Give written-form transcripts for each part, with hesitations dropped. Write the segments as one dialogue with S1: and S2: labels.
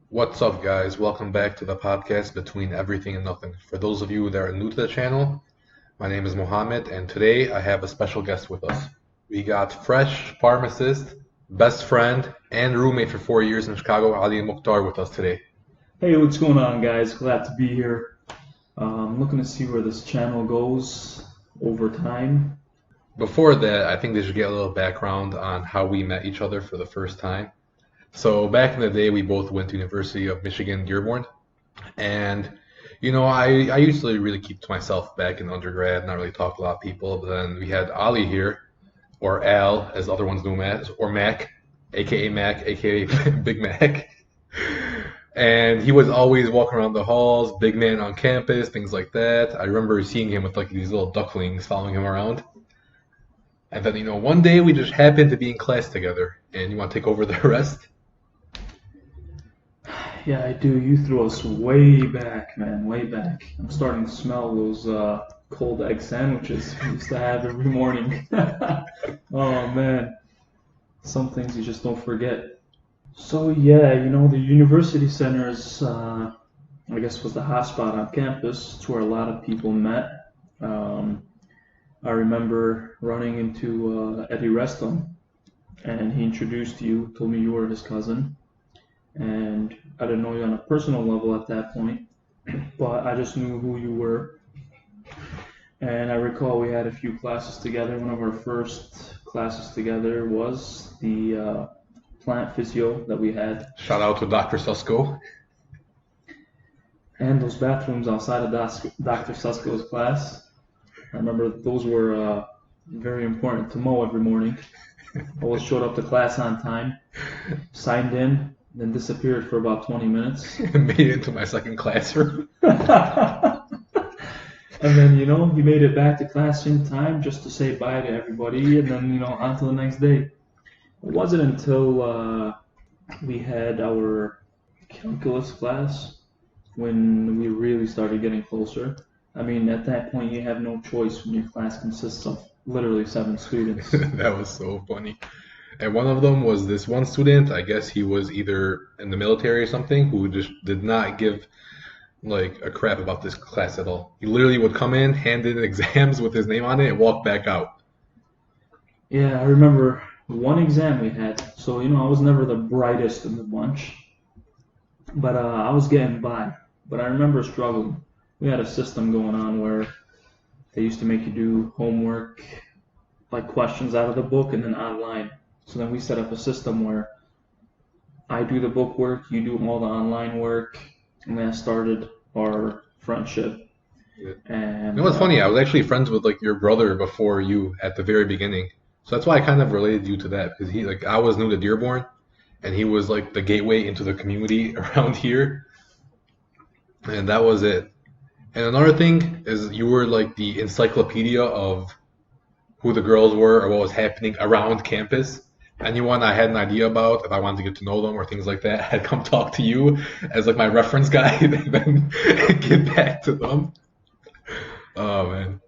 S1: What's up, guys? Welcome back to the podcast Between Everything and Nothing. For those of you that are new to the channel, my name is Mohammed, and today I have a special guest with us. We got fresh pharmacist, best friend, and roommate for 4 years in Chicago, Ali Mukhtar, with us today.
S2: Hey, what's going on, guys? Glad to be here. I'm looking to see where this channel goes over time.
S1: Before that, I think they should get a little background on how we met each other for the first time. So back in the day, we both went to University of Michigan, Dearborn, and I used to really keep to myself back in undergrad, not really talk to a lot of people. But then we had Ali here, or Al, as other ones know him as, or Mac, aka Big Mac. And he was always walking around the halls, big man on campus, things like that. I remember seeing him with like these little ducklings following him around. And then, one day we just happened to be in class together. And you want to take over the rest?
S2: Yeah, I do. You threw us way back, man, way back. I'm starting to smell those cold egg sandwiches we used to have every morning. Oh, man. Some things you just don't forget. So, yeah, the university centers, I guess, was the hotspot on campus. It's where a lot of people met. Um, I remember running into Eddie Reston, and he introduced you, told me you were his cousin, and I didn't know you on a personal level at that point, but I just knew who you were. And I recall we had a few classes together. One of our first classes together was the plant physio that we had,
S1: Shout out to Dr. Susko.
S2: and those bathrooms outside of Dr. Susko's class. I remember those were very important to Mo every morning. Always showed up to class on time, signed in, then disappeared for about 20 minutes.
S1: Made it into my second classroom.
S2: And then, he made it back to class in time just to say bye to everybody, and then, on to the next day. It wasn't until we had our calculus class when we really started getting closer. I mean, at that point, you have no choice when your class consists of literally 7 students.
S1: That was so funny. And one of them was this one student, I guess he was either in the military or something, who just did not give like a crap about this class at all. He literally would come in, hand in exams with his name on it, and walk back out.
S2: Yeah, I remember one exam we had. So, I was never the brightest in the bunch, but I was getting by. But I remember struggling. We had a system going on where they used to make you do homework, like questions out of the book and then online. So then we set up a system where I do the book work, you do all the online work, and that started our friendship.
S1: Yeah.
S2: And
S1: You know what's funny? I was actually friends with like your brother before you at the very beginning. So that's why I kind of related you to that because I was new to Dearborn and he was like the gateway into the community around here. And that was it. And another thing is you were like the encyclopedia of who the girls were or what was happening around campus. Anyone I had an idea about, if I wanted to get to know them or things like that, I'd come talk to you as like my reference guy and then get back to them. Oh man.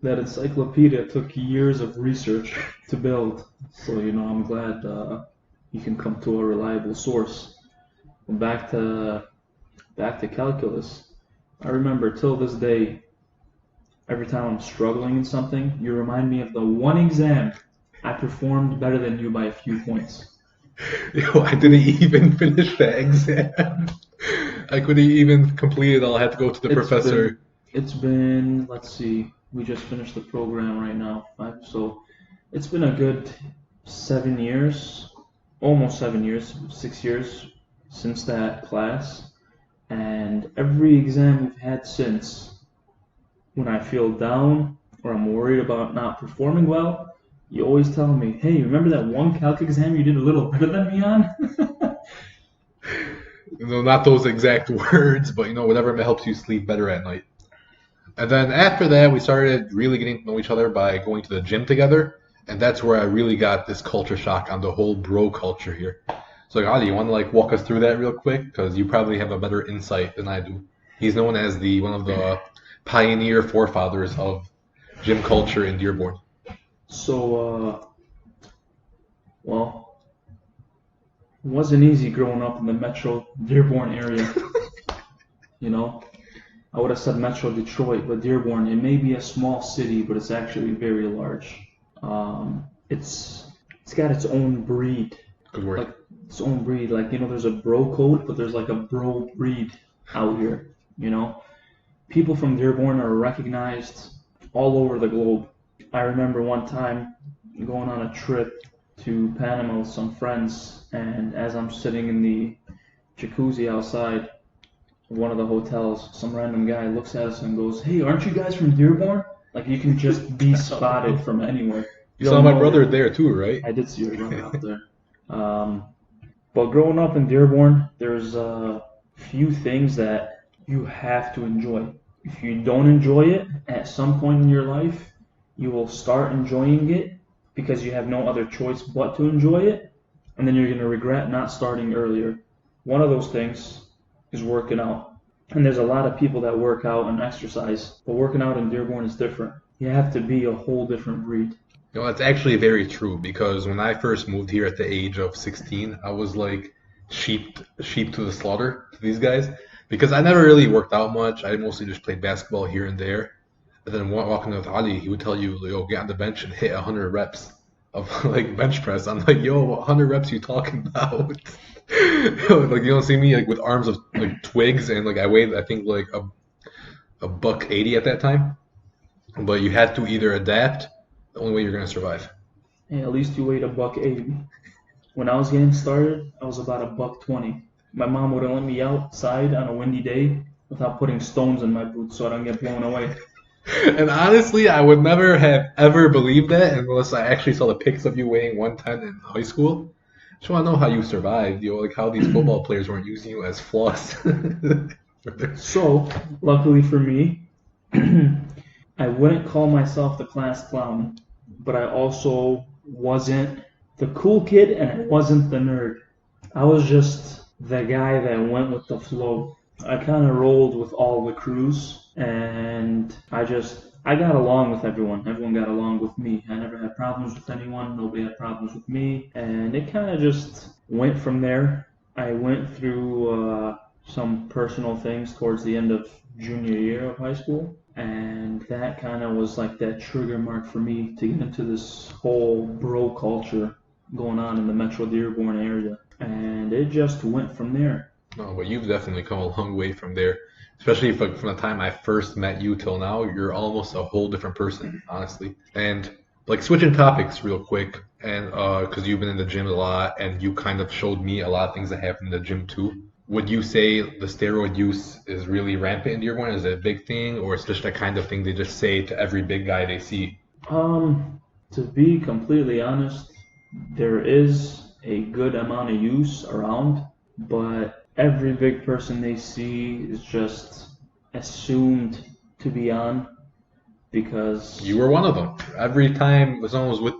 S2: that encyclopedia took years of research to build. So, I'm glad you can come to a reliable source. Back to calculus. I remember till this day, every time I'm struggling in something, you remind me of the one exam I performed better than you by a few points.
S1: Yo, I didn't even finish the exam. I couldn't even complete it all. I had to go to the
S2: It's
S1: professor.
S2: been, it's been, let's see, we just finished the program right now. So it's been a good 7 years, almost 7 years, 6 years since that class. And every exam we've had since, when I feel down or I'm worried about not performing well, you always tell me, hey, remember that one calc exam you did a little better than me on?
S1: Not those exact words, but whatever helps you sleep better at night. And then after that, we started really getting to know each other by going to the gym together. And that's where I really got this culture shock on the whole bro culture here. So, like, Ali, you want to like walk us through that real quick? Because you probably have a better insight than I do. He's known as the one of the pioneer forefathers of gym culture in Dearborn.
S2: So, well, wasn't easy growing up in the Metro Dearborn area. You know, I would have said Metro Detroit, but Dearborn, it may be a small city, but it's actually very large. It's got its own breed,
S1: Good word.
S2: like its own breed. Like there's a bro code, but there's like a bro breed out here. You know, people from Dearborn are recognized all over the globe. I remember one time going on a trip to Panama with some friends, and as I'm sitting in the jacuzzi outside one of the hotels, some random guy looks at us and goes, "Hey, aren't you guys from Dearborn?" Like you can just be spotted from anywhere.
S1: You saw my brother there too, right?
S2: I did see your brother out there. But growing up in Dearborn, there's a few things that you have to enjoy. If you don't enjoy it at some point in your life, you will start enjoying it because you have no other choice but to enjoy it, and then you're going to regret not starting earlier. One of those things is working out. And there's a lot of people that work out and exercise, but working out in Dearborn is different. You have to be a whole different breed.
S1: That's actually very true because when I first moved here at the age of 16, I was like sheep to the slaughter to these guys because I never really worked out much. I mostly just played basketball here and there. And then walking with Ali, he would tell you, yo, get on the bench and hit 100 reps of like bench press. I'm like, yo, what 100 reps you talking about? Like you don't see me like with arms of like twigs and like I weighed I think like a buck 80 at that time. But you had to either adapt. The only way you're gonna survive.
S2: Hey, at least you weighed a buck 80. When I was getting started, I was about a buck 20. My mom wouldn't let me outside on a windy day without putting stones in my boots so I don't get blown away.
S1: And honestly, I would never have ever believed that unless I actually saw the pics of you weighing 110 in high school. Just want to know how you survived, like how these football players weren't using you as floss.
S2: So, luckily for me, I wouldn't call myself the class clown, but I also wasn't the cool kid and I wasn't the nerd. I was just the guy that went with the flow. I kind of rolled with all the crews and I got along with everyone. Everyone got along with me. I never had problems with anyone. Nobody had problems with me. And it kind of just went from there. I went through some personal things towards the end of junior year of high school. And that kind of was like that trigger mark for me to get into this whole bro culture going on in the Metro Dearborn area. And it just went from there.
S1: No, but you've definitely come a long way from there. Especially if, like, from the time I first met you till now, you're almost a whole different person, honestly. And like switching topics real quick, and because you've been in the gym a lot, and you kind of showed me a lot of things that happen in the gym too. Would you say the steroid use is really rampant in Dearborn? Is it a big thing, or it's just that kind of thing they just say to every big guy they see?
S2: To be completely honest, there is a good amount of use around, but every big person they see is just assumed to be on because
S1: You were one of them. Every time someone was with,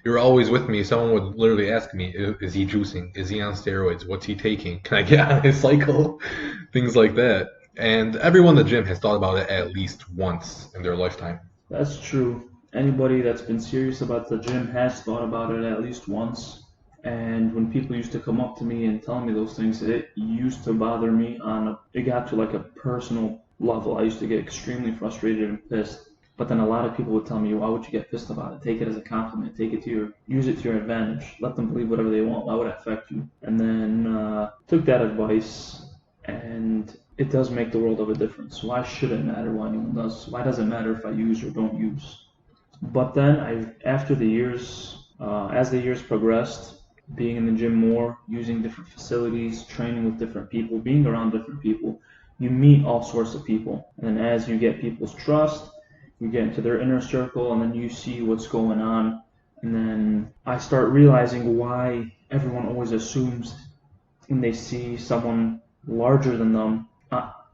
S1: you were always with me. Someone would literally ask me, "Is he juicing? Is he on steroids? What's he taking? Can I get on his cycle?" Things like that. And everyone in the gym has thought about it at least once in their lifetime.
S2: that's true. Anybody that's been serious about the gym has thought about it at least once. And when people used to come up to me and tell me those things, it used to bother me it got to like a personal level. I used to get extremely frustrated and pissed. But then a lot of people would tell me, why would you get pissed about it? Take it as a compliment. Use it to your advantage. Let them believe whatever they want. Why would it affect you? And then took that advice, and it does make the world of a difference. Why should it matter what anyone does? Why does it matter if I use or don't use? But then after the years, as the years progressed, being in the gym more, using different facilities, training with different people, being around different people, you meet all sorts of people. And as you get people's trust, you get into their inner circle, and then you see what's going on. And then I start realizing why everyone always assumes when they see someone larger than them,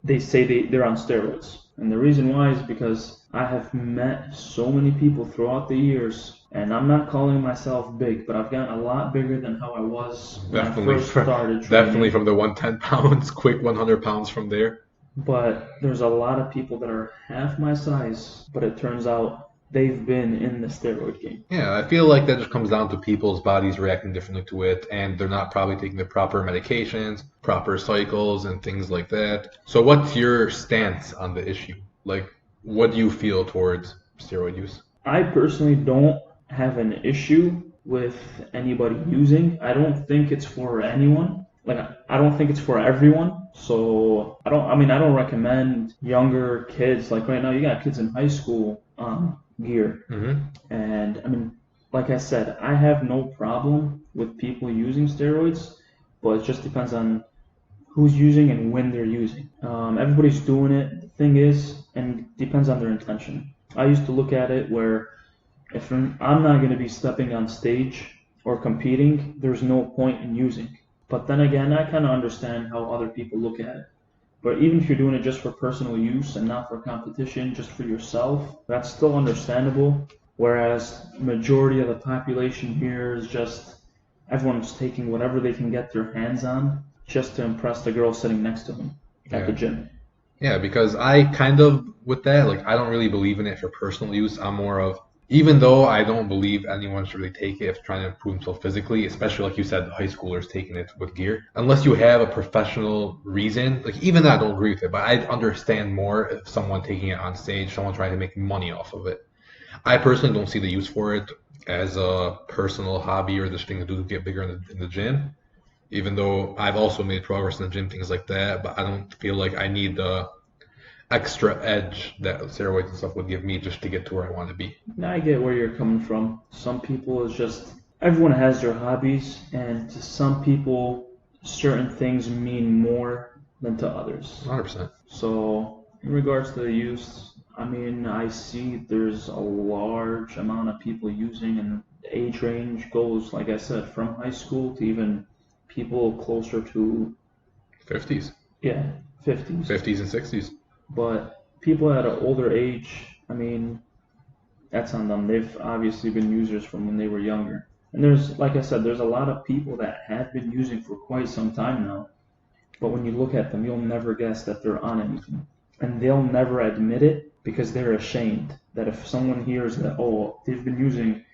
S2: they say they're on steroids. And the reason why is because I have met so many people throughout the years, and I'm not calling myself big, but I've gotten a lot bigger than how I was when
S1: Definitely,
S2: I first started training.
S1: definitely from the 110 pounds, quick 100 pounds from there.
S2: But there's a lot of people that are half my size, but it turns out they've been in the steroid game.
S1: Yeah, I feel like that just comes down to people's bodies reacting differently to it, and they're not probably taking the proper medications, proper cycles, and things like that. So, what's your stance on the issue? Like, what do you feel towards steroid use?
S2: I personally don't have an issue with anybody using. I don't think it's for anyone. Like, I don't think it's for everyone. So I don't recommend younger kids. Like right now, you got kids in high school gear. And I mean, like I said, I have no problem with people using steroids, but it just depends on who's using and when they're using. Everybody's doing it. The thing is, and depends on their intention. I used to look at it where if I'm not going to be stepping on stage or competing, there's no point in using. But then again, I kind of understand how other people look at it. But even if you're doing it just for personal use and not for competition, just for yourself, that's still understandable. Whereas majority of the population here is just everyone's taking whatever they can get their hands on just to impress the girl sitting next to them at the gym.
S1: Yeah, because I kind of, with that, like, I don't really believe in it for personal use. I'm more of, even though I don't believe anyone should really take it if trying to improve himself physically, especially like you said, the high schoolers taking it with gear, unless you have a professional reason. Like, even that, I don't agree with it, but I understand more if someone taking it on stage, someone trying to make money off of it. I personally don't see the use for it as a personal hobby or this thing to do to get bigger in the gym. Even though I've also made progress in the gym, things like that, but I don't feel like I need the extra edge that steroids and stuff would give me just to get to where I want to be.
S2: Now I get where you're coming from. Some people is just everyone has their hobbies, and to some people, certain things mean more than to others.
S1: 100%.
S2: So in regards to the use, I mean, I see there's a large amount of people using, and the age range goes, like I said, from high school to even people closer to
S1: 50s.
S2: Yeah, 50s.
S1: 50s and 60s.
S2: But people at an older age, I mean, that's on them. They've obviously been users from when they were younger. And there's, like I said, there's a lot of people that have been using for quite some time now. But when you look at them, you'll never guess that they're on anything. And they'll never admit it because they're ashamed that if someone hears that, oh, they've been using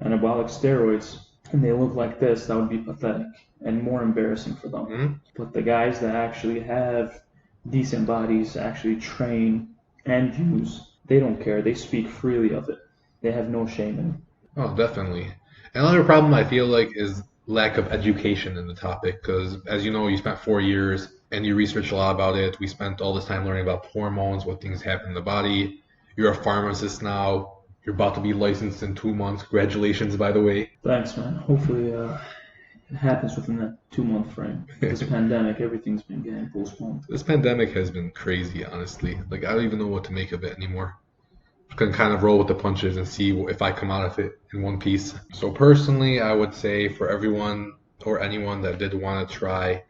S2: anabolic steroids and they look like this, that would be pathetic and more embarrassing for them.
S1: Mm-hmm.
S2: But the guys that actually have decent bodies, actually train and use, they don't care. They speak freely of it. They have no shame in it.
S1: Oh, definitely. Another problem I feel like is lack of education in the topic because, as you know, you spent 4 years and you researched a lot about it. We spent all this time learning about hormones, what things happen in the body. You're a pharmacist now. You're about to be licensed in 2 months. Congratulations, by the way.
S2: Thanks, man. Hopefully it happens within that 2-month frame. This pandemic, everything's been getting postponed.
S1: This pandemic has been crazy, honestly. Like, I don't even know what to make of it anymore. I can kind of roll with the punches and see if I come out of it in one piece. So personally, I would say for everyone or anyone that did want to try,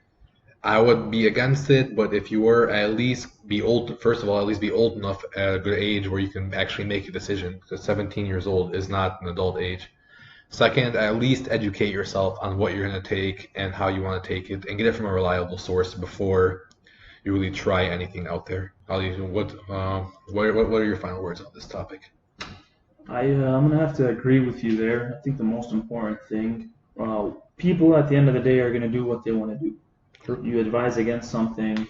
S1: I would be against it, but if you were, at least be old, first of all, at least be old enough at a good age where you can actually make a decision, because 17 years old is not an adult age. Second, at least educate yourself on what you're going to take and how you want to take it, and get it from a reliable source before you really try anything out there. What are your final words on this topic?
S2: I'm going to have to agree with you there. I think the most important thing, people at the end of the day are going to do what they want to do.
S1: True.
S2: You advise against something,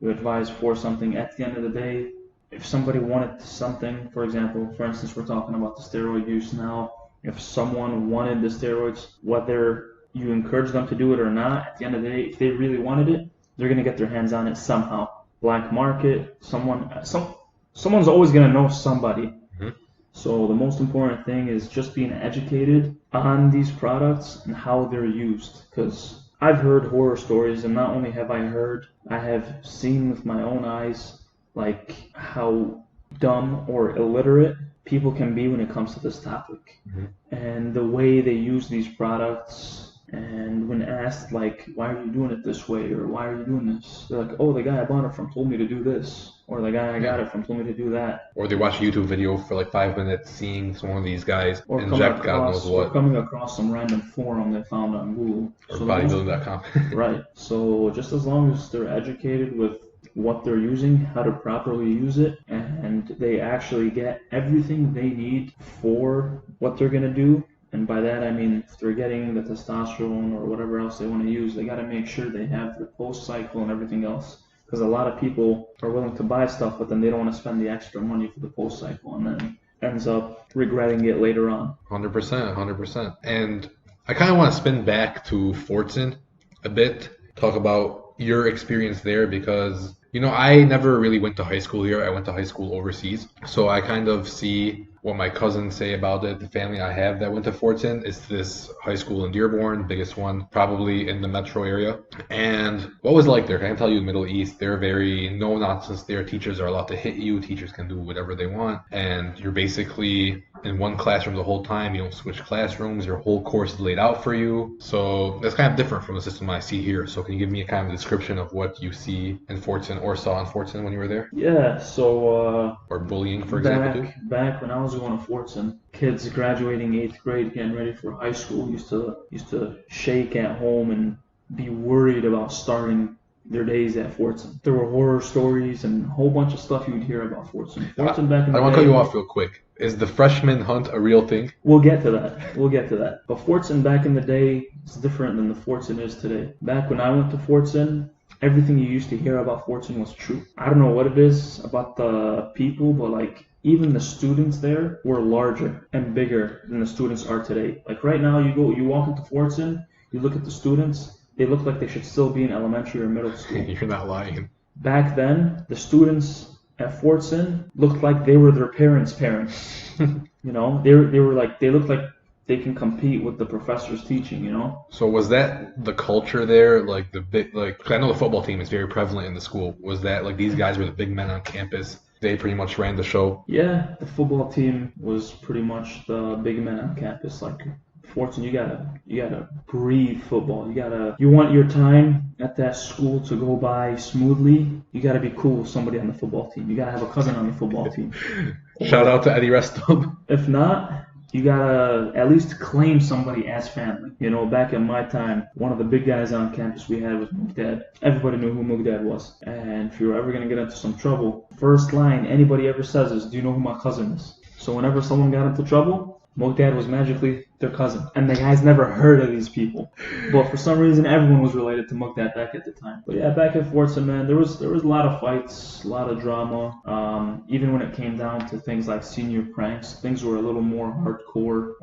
S2: you advise for something. At the end of the day, if somebody wanted something, for example, for instance, we're talking about the steroid use now. If someone wanted the steroids, whether you encourage them to do it or not, at the end of the day, if they really wanted it, they're going to get their hands on it somehow. Black market, someone's always going to know somebody.
S1: Mm-hmm.
S2: So the most important thing is just being educated on these products and how they're used. Because I've heard horror stories, and not only have I heard, I have seen with my own eyes, like how dumb or illiterate people can be when it comes to this topic.
S1: Mm-hmm.
S2: And the way they use these products, and when asked, like, why are you doing it this way, or why are you doing this? They're like, oh, the guy I bought it from told me to do this, or the guy I got it from told me to do that.
S1: Or they watch a YouTube video for like 5 minutes seeing some of these guys inject God knows what.
S2: Or coming across some random forum they found on Google.
S1: Or bodybuilding.com.
S2: Right. So just as long as they're educated with what they're using, how to properly use it, and and they actually get everything they need for what they're going to do. And by that I mean if they're getting the testosterone or whatever else they want to use, they got to make sure they have the post cycle and everything else. Because a lot of people are willing to buy stuff, but then they don't want to spend the extra money for the post cycle, and then ends up regretting it later on.
S1: 100%, 100%. And I kind of want to spin back to Fortson a bit, talk about your experience there, because I never really went to high school here. I went to high school overseas. So I kind of see what my cousins say about it. The family I have that went to Fortson is this high school in Dearborn, biggest one probably in the metro area. And what was it like there? I can tell you, Middle East, they're very no nonsense there. Teachers are allowed to hit you. Teachers can do whatever they want. And you're basically in one classroom the whole time. You don't switch classrooms. Your whole course is laid out for you. So that's kind of different from the system I see here. So can you give me a kind of description of what you see in Fortson or saw in Fortson when you were there?
S2: Yeah, so
S1: or bullying, for example, too?
S2: Back when I was going to Fortson, kids graduating 8th grade, getting ready for high school, used to shake at home and be worried about starting their days at Fortson. There were horror stories and a whole bunch of stuff you'd hear about Fortson. Fortson back in the day.
S1: I want to cut you off real quick. Is the freshman hunt a real thing?
S2: We'll get to that. But Fortson back in the day is different than the Fortson is today. Back when I went to Fortson, everything you used to hear about Fortson was true. I don't know what it is about the people, but like even the students there were larger and bigger than the students are today. Like right now, you walk into Fortson, you look at the students, they look like they should still be in elementary or middle school.
S1: You're not lying.
S2: Back then, the students at Fortson looked like they were their parents' parents. They were like, they looked like they can compete with the professors teaching,
S1: So was that the culture there, like the big, I know the football team is very prevalent in the school. Was that like these guys were the big men on campus? They pretty much ran the show?
S2: Yeah, the football team was pretty much the big men on campus. Like Fortson, you gotta breathe football. You want your time at that school to go by smoothly. You gotta be cool with somebody on the football team. You gotta have a cousin on the football team.
S1: Shout out to Eddie Restum.
S2: If not, you gotta at least claim somebody as family. Back in my time, one of the big guys on campus we had was Mugdad. Everybody knew who Mugdad was. And if you were ever gonna get into some trouble, first line anybody ever says is, "Do you know who my cousin is?" So whenever someone got into trouble, Mugdad was magically their cousin. And the guys never heard of these people. But for some reason, everyone was related to Mugdad back at the time. But yeah, back at Fortson, man, there was a lot of fights, a lot of drama. Even when it came down to things like senior pranks, things were a little more hardcore.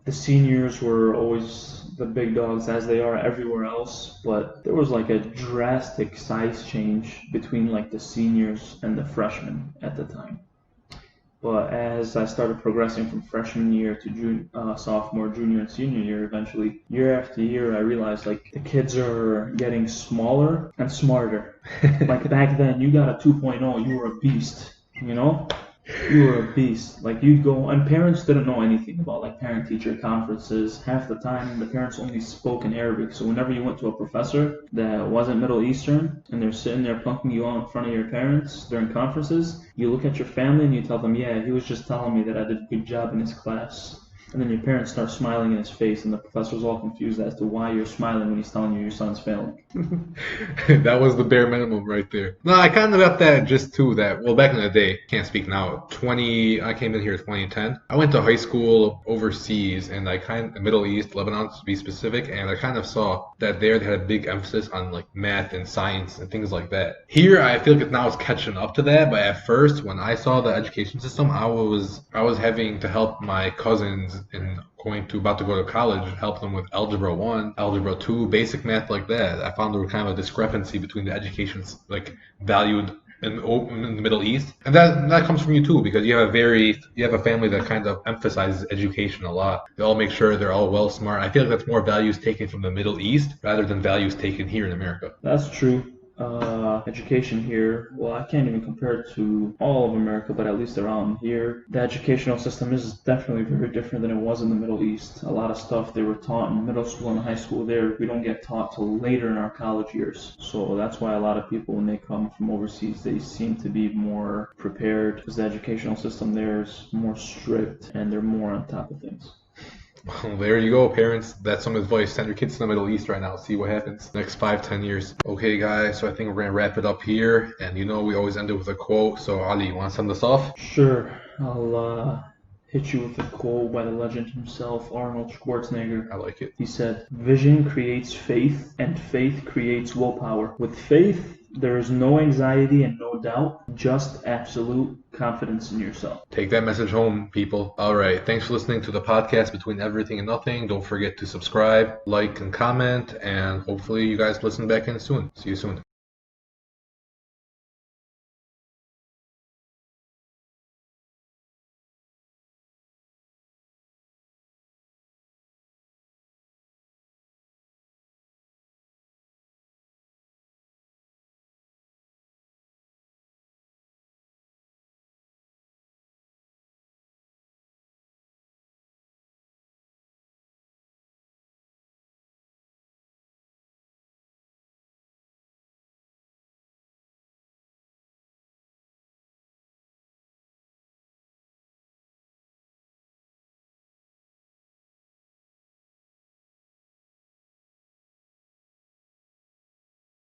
S2: The seniors were always the big dogs, as they are everywhere else. But there was like a drastic size change between like the seniors and the freshmen at the time. But as I started progressing from freshman year to sophomore, junior, and senior year, eventually, year after year, I realized like the kids are getting smaller and smarter. Like back then, you got a 2.0, you were a beast, You were a beast. Like you'd go, and parents didn't know anything about like parent-teacher conferences. Half the time, the parents only spoke in Arabic. So whenever you went to a professor that wasn't Middle Eastern, and they're sitting there plunking you out in front of your parents during conferences, you look at your family and you tell them, "Yeah, he was just telling me that I did a good job in his class." And then your parents start smiling in his face, and the professor's all confused as to why you're smiling when he's telling you your son's failing.
S1: That was the bare minimum right there. No, I kind of got that just too. Well, back in the day, can't speak now. I came in here in 2010. I went to high school overseas, and Middle East, Lebanon to be specific, and I kind of saw that there they had a big emphasis on like math and science and things like that. Here, I feel like now it's catching up to that, but at first, when I saw the education system, I was having to help my cousins and about to go to college, help them with Algebra 1, Algebra 2, basic math like that. I found there was kind of a discrepancy between the educations like valued in the Middle East. And that comes from you too, because you have a family that kind of emphasizes education a lot. They all make sure they're all well smart. I feel like that's more values taken from the Middle East rather than values taken here in America.
S2: That's true. Education here, well, I can't even compare it to all of America, but at least around here, the educational system is definitely very different than it was in the Middle East. A lot of stuff they were taught in middle school and high school there, we don't get taught till later in our college years. So that's why a lot of people, when they come from overseas, they seem to be more prepared because the educational system there is more strict and they're more on top of things.
S1: Well, there you go, parents. That's some advice. Send your kids to the Middle East right now. See what happens next 5, 10 years. Okay, guys. So I think we're gonna wrap it up here. And we always end it with a quote. So Ali, you want to send us off?
S2: Sure, I'll hit you with a quote by the legend himself, Arnold Schwarzenegger.
S1: I like it.
S2: He said, "Vision creates faith, and faith creates willpower. With faith, there is no anxiety and no doubt, just absolute confidence in yourself."
S1: Take that message home, people. All right. Thanks for listening to the podcast Between Everything and Nothing. Don't forget to subscribe, like, and comment. And hopefully you guys listen back in soon. See you soon.